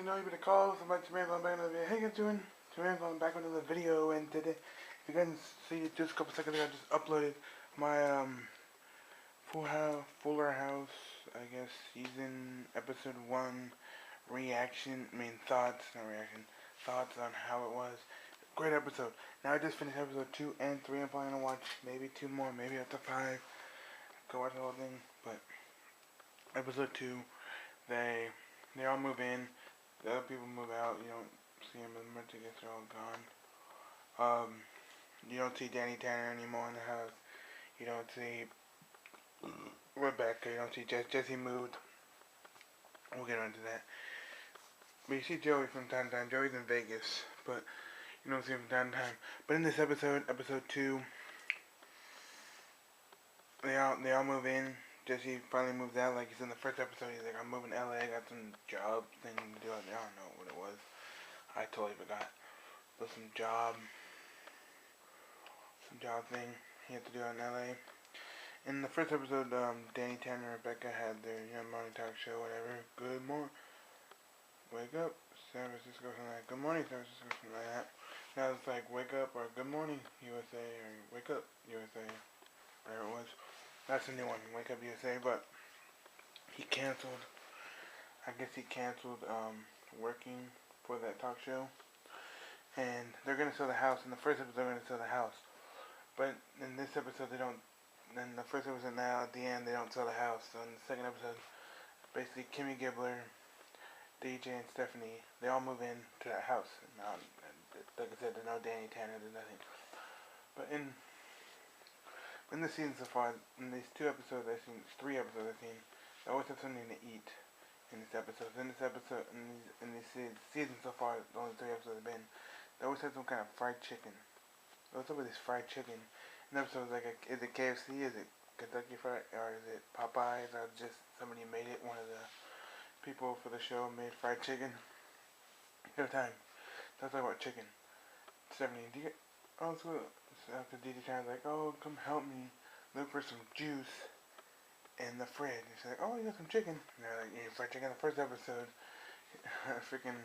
you know, you better call. So much man going back another video. Hey, guys, doing? Jermaine going back with another video, and today, if you guys see, just a couple seconds ago, I just uploaded my Fuller House, I guess, season episode 1 reaction. I mean thoughts, not reaction. Thoughts on how it was. Great episode. Now I just finished episode 2 and 3. I'm planning to watch maybe 2 more, maybe up to 5. Go watch the whole thing, but episode 2, they all move in. The other people move out. You don't see them as much. I guess they're all gone. You don't see Danny Tanner anymore in the house. You don't see Rebecca. You don't see Jesse moved. We'll get into that. But you see Joey from time to time. Joey's in Vegas, but you don't see him from time to time. But in this episode 2, they all move in. Jesse finally moves out. Like he's in the first episode, he's like, I'm moving to LA. I got some job thing to do. I don't know what it was. I totally forgot. But some job thing he had to do in LA. In the first episode, Danny Tanner and Rebecca had their morning talk show, whatever. Good morning. Wake up, San Francisco, something like that. Good morning, San Francisco, something like that. Now it's like, wake up, or good morning, USA, or wake up, USA, whatever it was. That's a new one, Wake Up USA, but he canceled, I guess he canceled, working for that talk show. And they're going to sell the house. In the first episode, they're going to sell the house. But in this episode, they don't. In the first episode, now at the end, they don't sell the house. So in the second episode, basically, Kimmy Gibbler, DJ, and Stephanie, they all move in to that house. Now, like I said, there's no Danny Tanner, there's nothing. But in the season so far, in these 2 episodes I've seen, 3 episodes I've seen, they always have something to eat in this episode. In this episode, in this season so far, the only 3 episodes have been, they always have some kind of fried chicken. What's up with this fried chicken? In the episode, like, is it KFC? Is it Kentucky Fried? Or is it Popeyes? Or just somebody made it? One of the people for the show made fried chicken? Every time. Let's talk about chicken. 70. Do you get, oh, so after DJ Tanner's like, oh, come help me look for some juice in the fridge. She's like, oh, you got some chicken. And they're like, yeah, fried chicken. The first episode, freaking,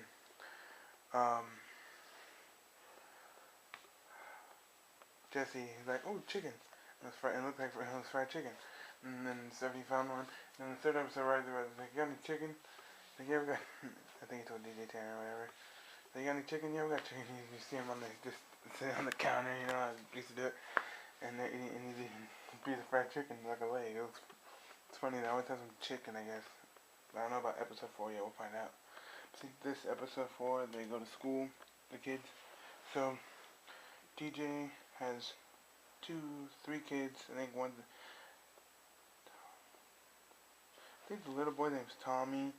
Jesse, he's like, oh, chicken. It looked like it was fried chicken. And then Stephanie found one. And then the third episode, right there, was like, you got any chicken? Like, you ever got, I think he told DJ Tanner or whatever. Like, you got any chicken? You ever got chicken? You see him on the, just sitting on the counter, you know, I used to do it. And he's eating a piece of fried chicken like a leg. It's funny, they always have some chicken, I guess. I don't know about episode 4 yet, we'll find out. See, this episode 4, they go to school, the kids. So, DJ has 3 kids. I think the little boy name's Tommy.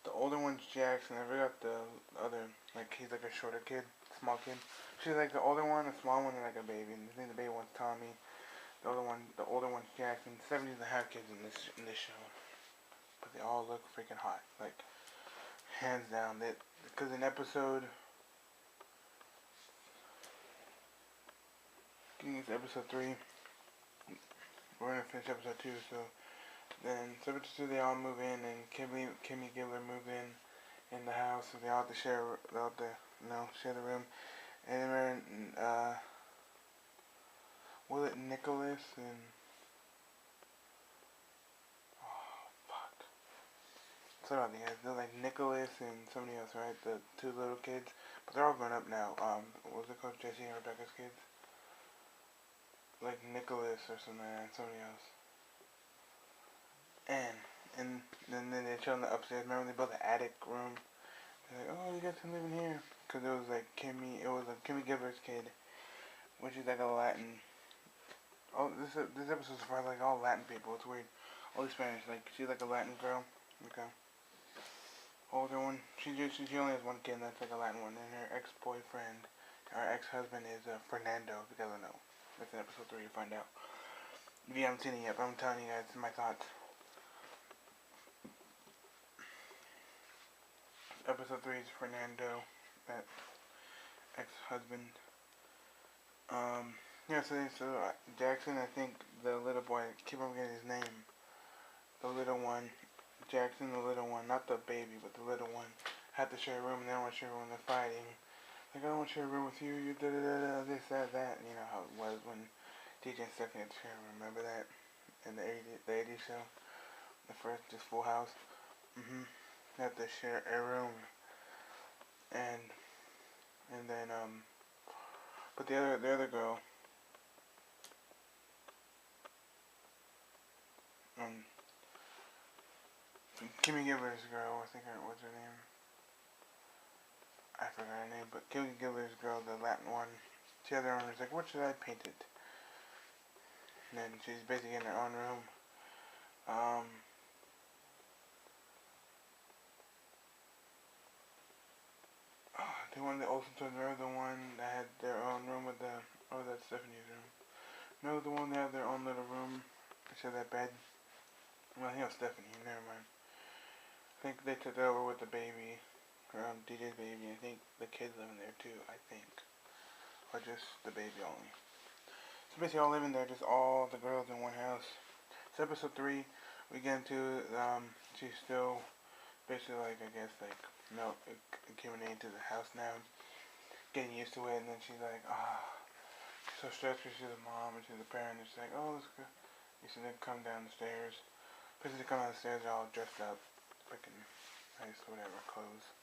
The older one's Jackson. I forgot the other, like, he's like a shorter kid, small kid. She's like the older one, the small one, and like a baby. And I think the baby one's Tommy. The older one's Jackson. 70s and have kids in this show, but they all look freaking hot, like hands down. That because in episode, I think it's episode 3. We're gonna finish episode 2, so then episode 2 they all move in, and Kimmy Gibbler moved in the house, so they all have to share the room. And was it Nicholas and sorry about the guys. They're like Nicholas and somebody else, right? The 2 little kids, but they're all grown up now. What was it called? Jesse and Rebecca's kids, like Nicholas or something, and somebody else. And then they show them the upstairs. Remember they built the attic room? They're like, oh, you guys can live in here, because it was like Kimmy Gibbler's kid, which is like a Latin. Oh, this episode's for like all Latin people. It's weird. All Spanish. Like she's like a Latin girl. Okay. Older one. She only has 1 kid. And that's like a Latin one. And her ex-boyfriend, her ex-husband is Fernando. If you guys don't know, that's in episode 3. You find out. If you haven't seen it yet, but I'm telling you guys my thoughts. Episode 3 is Fernando, that ex-husband. Yeah, so Jackson, I think the little boy, I keep on forgetting his name. The little one, Jackson, the little one, not the baby, but the little one. have to share a room and they don't want to share a room, they're fighting. Like, I don't want to share a room with you, you da-da-da-da, this, that. You know how it was when DJ and Stephanie had to share a room, remember that? In the 80s show? The first, just Full House. They have to share a room. And then, but the other girl, Kimmy Gibbler's girl, I think, what's her name? I forgot her name, but Kimmy Gibbler's girl, the Latin one, the other owner's like, what should I paint it? And then she's basically in her own room. The one that also told her, the one that had their own room with the, oh, that's Stephanie's room. No, the one that had their own little room. She had that bed. Well, I think it was Stephanie, never mind. I think they took it over with the baby, DJ's baby. I think the kids live in there too, I think. Or just the baby only. So basically all living there, just all the girls in one house. So episode 3, we get into, she's still basically like, I guess, like, no, coming into the house now, getting used to it, and then she's like, she's so stressed because she's a mom and she's a parent, and she's like, oh, let's go. You see them come down the stairs. Basically, they come down the stairs, they're all dressed up, freaking nice, whatever, clothes.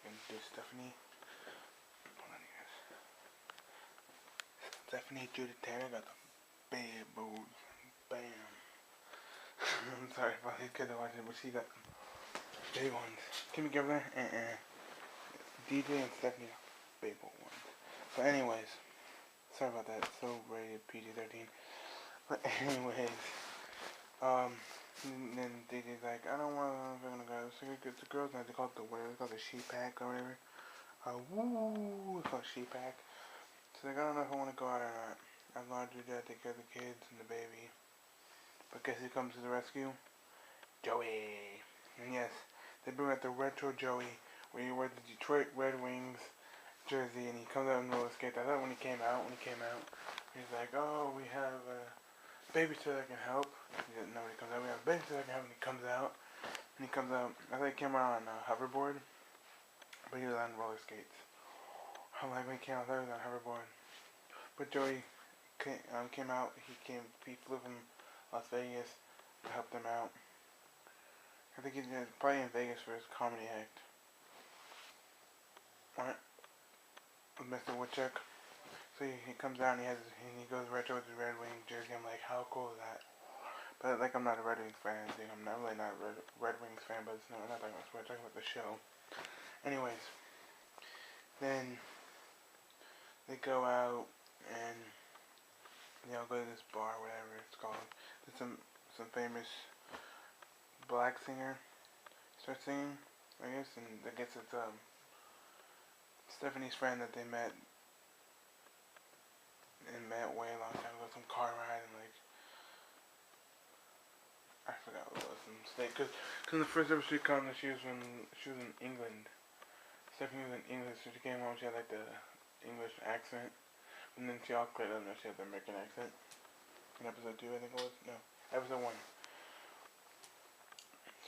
And there's Stephanie. Hold on, you guys. Stephanie Judith Tanner got the bad boobs. Bam. I'm sorry about these kids that watch it, but she got big ones. Kimmy Gibbler, DJ and Stephanie, big old ones. But anyways, sorry about that. So rated PG-13. But anyways, and then DJ's like, I don't want to go. So it's the girls' night. They call it the whatever. They call it the sheep pack or whatever. Woo! It's called sheep pack. So like, I don't know if I want to go out or not. I'm going to do that. Take care of the kids and the baby. But guess who comes to the rescue? Joey. And yes, they bring out the retro Joey, where he wears the Detroit Red Wings jersey, and he comes out in roller skates. I thought when he came out, he's like, oh, we have a babysitter that can help. He didn't know when he comes out. We have a babysitter that can help, and he comes out. I thought he came out on a hoverboard, but he was on roller skates. I'm like, when he came out, I thought he was on a hoverboard. But Joey came out. He flew from Las Vegas to help them out. I think he's probably in Vegas for his comedy act. Alright. With Mr. Woodchuck. So he comes out and he goes retro with his Red Wings jersey. I'm like, how cool is that? But like, I'm not a Red Wings fan. I'm not really not a Red Wings fan, but I'm not talking about sports. I'm talking about the show. Anyways, then they go out and go to this bar, whatever it's called. There's some famous black singer starts singing, I guess, and I guess it's Stephanie's friend that they met way a long time ago, some car ride, and like I forgot what it was, some mistake, cause in the first episode she was in England. Stephanie was in English, so she came home, she had like the English accent, and then she all cleared up and she had the American accent. In episode 2, I think it was, no, episode 1.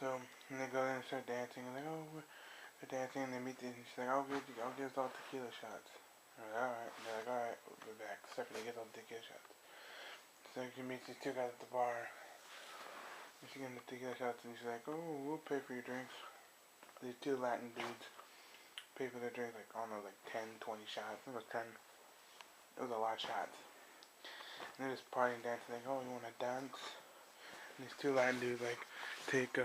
So, and they go in and start dancing, and they're dancing, and they meet and she's like, I'll give us all tequila shots. I'm like, alright. They're like, alright, we'll be back. Stephanie gets all the tequila shots. So she meets these two guys at the bar, and she gets the tequila shots, and she's like, oh, we'll pay for your drinks. These two Latin dudes pay for their drinks, like, I don't know, like 10, 20 shots. I think it was 10. It was a lot of shots. And they're just partying, dancing, like, oh, you wanna dance? And these two Latin dudes, like, take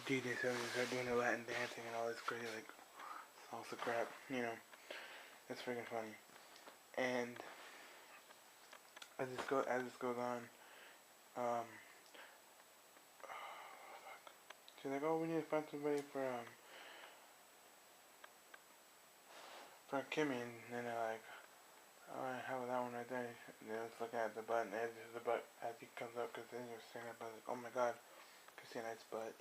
DJ Seven and start doing the Latin dancing and all this crazy like salsa crap, it's freaking funny. And as this goes on, she's like, oh, we need to find somebody for Kimmy, and then they're like, alright, how about that one right there? And they're just looking at the butt, and the butt as he comes up, because then you're saying that, like, oh my god. See a nice butt,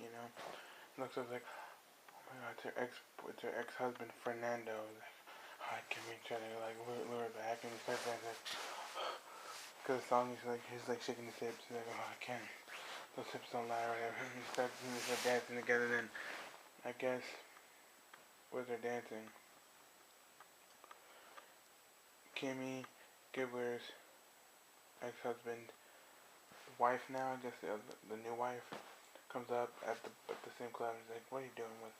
Looks up like, oh my god, it's her ex-husband Fernando. Like, oh, I can't reach her, like lure her back, and he starts like, cause the song he's like shaking his hips. He's like, oh, I can't, those hips don't lie or whatever. And they start dancing together. Then I guess was their dancing. Kimmy Gibbler's ex-husband, wife now, I guess the new wife, comes up at the same club and is like, "What are you doing with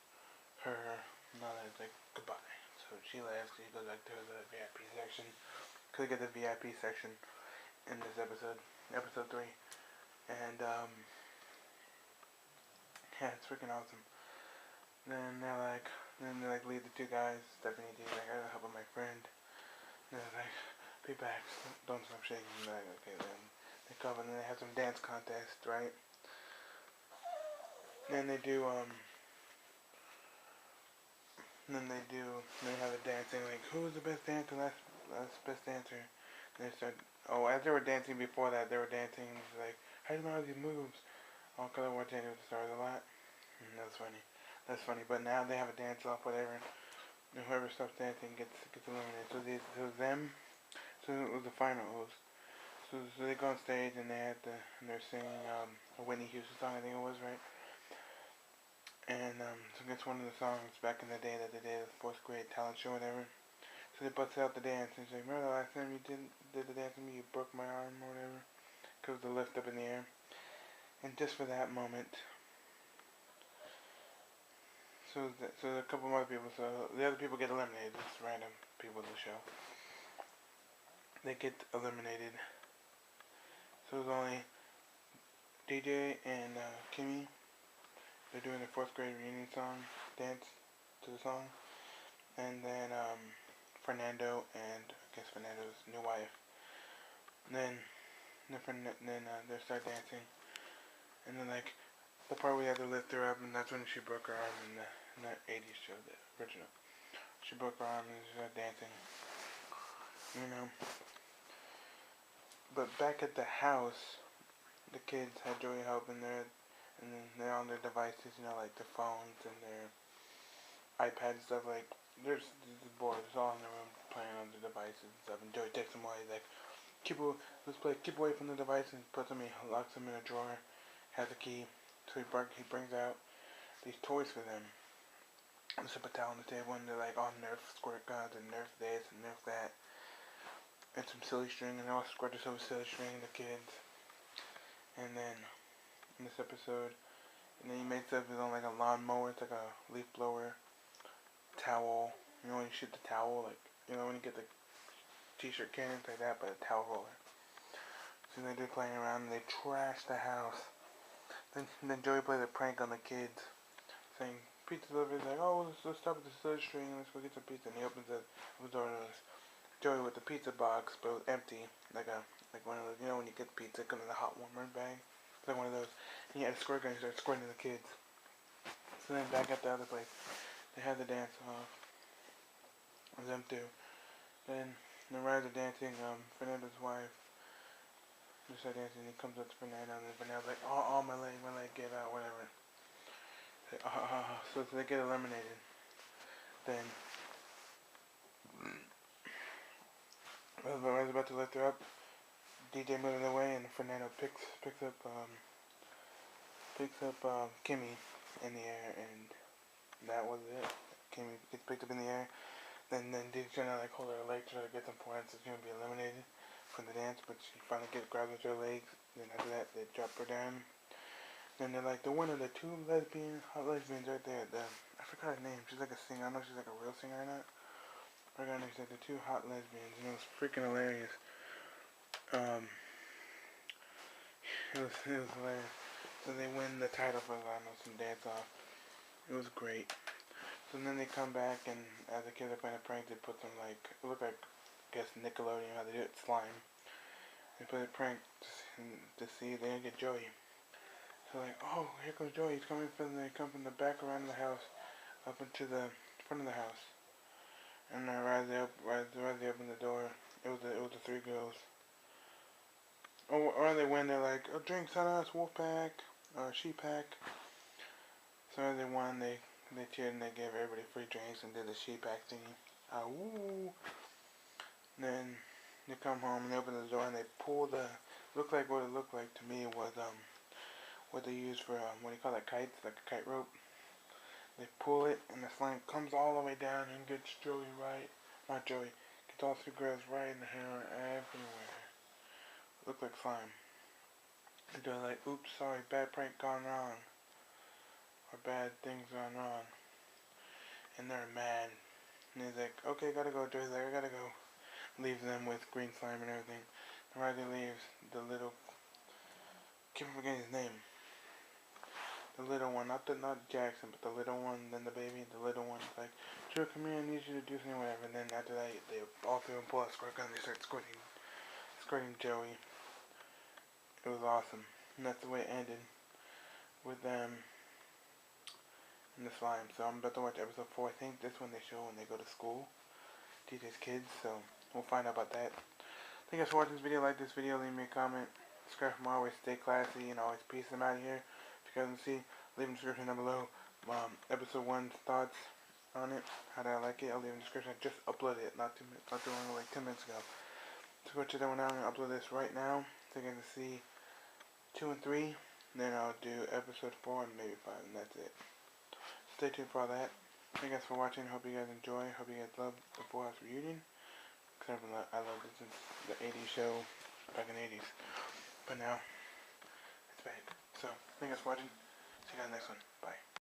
her?" And all that. It's like, "Goodbye." So she left. She goes back to the VIP section. Could get the VIP section in this episode 3, and yeah, it's freaking awesome. Then they like lead the two guys. Stephanie D like, "I gotta help my friend." And they're like, "Be back, don't stop shaking." And they're like, "Okay." Then they come and then they have some dance contest, right? Then they do they have a dancing like, "Who's the best dancer? Last best dancer." And they start. Oh, as they were dancing before that, they were dancing like, "How do you know all these moves?" All because I watch Dancing with the Stars a lot. That's funny. That's funny. But now they have a dance off, whatever. And whoever stops dancing gets eliminated. So it was the finals. So they go on stage and they're singing a Whitney Houston song, I think it was, right? And so it's one of the songs back in the day that they did the 4th grade talent show, whatever. So they bust out the dance and she's like, "Remember the last time you did the dance with me? You broke my arm or whatever." Because of the lift up in the air. And just for that moment, so a couple of other people, so the other people get eliminated, just random people in the show. They get eliminated. So it was only DJ and Kimmy. They're doing the 4th grade reunion song, dance to the song. And then Fernando and I guess Fernando's new wife. And then they start dancing. And then like the part where we had to lift her up, and that's when she broke her arm in the 80s show, the original. She broke her arm and she started dancing. You know. But back at the house, the kids had Joey helping there, and then they're on their devices, you know, like their phones and their iPads and stuff. Like, there's these boys all in the room playing on their devices and stuff. And Joey takes them away. He's like, keep away from the device, and puts them, he locks them in a drawer, has a key. So he brings out these toys for them. And so put down on the table, and they're like, "Oh, Nerf squirt guns and Nerf this and Nerf that." And some silly string, and they all squirt this over silly string, the kids. And then, in this episode, and then he makes up his own, like, a lawnmower. It's like a leaf blower, towel. You know when you shoot the towel, like, you know when you get the t-shirt cannons like that, but a towel roller. So they're playing around, and they trash the house. Then Joey plays a prank on the kids, saying, "Pizza delivery." He's like, "Oh, let's stop with the silly string, and let's go get some pizza." And he opens the door to Joey with the pizza box, but it was empty, like one of those, you know, when you get the pizza, it comes in a hot warmer bag. It's like one of those. And he had a squirt gun, he started squirting the kids. So then back at the other place, they had the dance off. It was them two. Then the rise of dancing, Fernando's wife, they start dancing, and he comes up to Fernando, and then Fernando's like, "Oh, my leg, get out, whatever." Like, so they get eliminated. Then, I was about to lift her up, DJ moving away, and Fernando picks up Kimmy in the air, and that was it. Kimmy gets picked up in the air. Then DJ's trying to like hold her leg, trying to get some points. She's gonna be eliminated from the dance, but she finally grabs onto her legs. Then after that, they drop her down. Then they're like, the winner, the two hot lesbians right there. I forgot her name. She's like a singer. I don't know if she's like a real singer or not. I forgot her name. She's like the two hot lesbians, and it was freaking hilarious. It was hilarious. So they win the title for some dance off. It was great. So then they come back, and as the kids are playing a prank, they put some like, it looked like, I guess Nickelodeon, how they do it, slime. They put a prank to see if they didn't get Joey. So like, "Oh, here comes Joey. He's coming they come from the back around the house, up into the front of the house." And as they open the door, it was the three girls. Or they win, they're like, "Oh, drinks on us, Wolfpack, or Sheepack." So as they won, they cheered and they gave everybody free drinks and did the Sheepack thingy. Woo! Then they come home and they open the door and they pull what it looked like to me was what they use for what do you call that, kites, like a kite rope. They pull it, and the slime comes all the way down and gets Joey right. Not Joey. Gets all three girls right in the hair everywhere. Look like slime. And they're like, oops, sorry, bad prank gone wrong. Or bad things gone wrong. And they're mad. And he's like, okay, gotta go. Joey's like, I gotta go. Leaves them with green slime and everything. And Riley leaves the little, keep forgetting his name. The little one, not Jackson, but the little one, then the baby, the little one's like, Joe, come here, I need you to do something, whatever. And then after that, they all three of them pull out a squirt gun and they start squirting Joey. It was awesome. And that's the way it ended. With them and the slime. So I'm about to watch episode 4. I think this one they show when they go to school. Teach his kids, so we'll find out about that. Thank you guys for watching this video. Like this video, leave me a comment. Subscribe for more. Always stay classy and always peace. I'm out of here. If you guys want to see, leave in the description down below. Episode 1's thoughts on it. How did I like it? I'll leave in the description. I just uploaded it not too long, like 10 minutes ago. So go check that one out. I'm gonna upload this right now, so you guys can see 2 and 3. Then I'll do episode 4 and maybe 5, and that's it. Stay tuned for all that. Thank you guys for watching. Hope you guys enjoy. Hope you guys love the Full House reunion. Because I loved it since the 80s show back in the 80s. But now, it's back. So, thank you guys for watching. See you guys next one. Bye.